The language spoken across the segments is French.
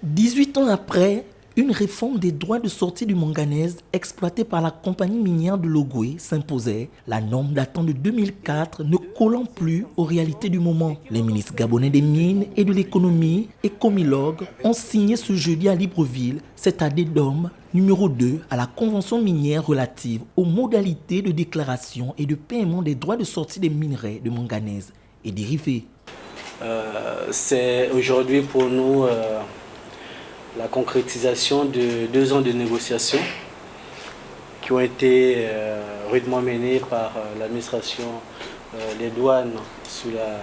18 ans après, une réforme des droits de sortie du manganèse exploité par la compagnie minière de Logoué s'imposait, la norme datant de 2004 ne collant plus aux réalités du moment. Les ministres gabonais des Mines et de l'Économie et Comilog ont signé ce jeudi à Libreville cet addendum numéro 2 à la convention minière relative aux modalités de déclaration et de paiement des droits de sortie des minerais de manganèse et dérivés. C'est aujourd'hui pour nous la concrétisation de 2 ans de négociations qui ont été rudement menées par l'administration des douanes sous la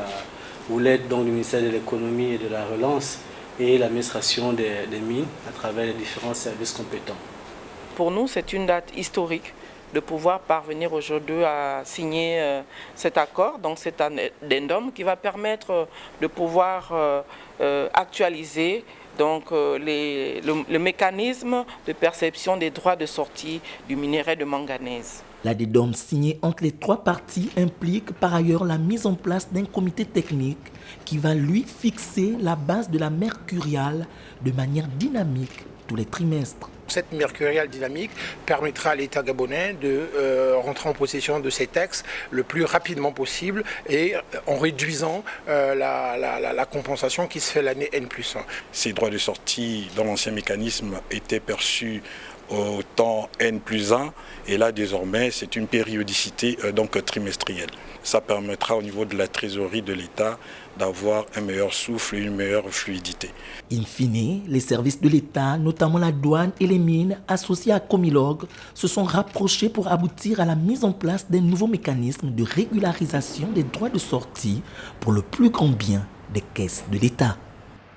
houlette du ministère de l'économie et de la relance et l'administration des mines à travers les différents services compétents. Pour nous, c'est une date historique de pouvoir parvenir aujourd'hui à signer cet accord, donc cet addendum qui va permettre de pouvoir actualiser donc, le mécanisme de perception des droits de sortie du minerai de manganèse. L'addendum signé entre les 3 parties implique par ailleurs la mise en place d'un comité technique qui va lui fixer la base de la mercuriale de manière dynamique tous les trimestres. Cette mercuriale dynamique permettra à l'État gabonais de rentrer en possession de ces textes le plus rapidement possible et en réduisant la compensation qui se fait l'année N+1. Ces droits de sortie dans l'ancien mécanisme étaient perçus au temps N+1 et là désormais c'est une périodicité donc trimestrielle. Ça permettra au niveau de la trésorerie de l'État d'avoir un meilleur souffle et une meilleure fluidité. In fine, les services de l'État, notamment la douane et les mines, associés à Comilog, se sont rapprochés pour aboutir à la mise en place d'un nouveau mécanisme de régularisation des droits de sortie pour le plus grand bien des caisses de l'État.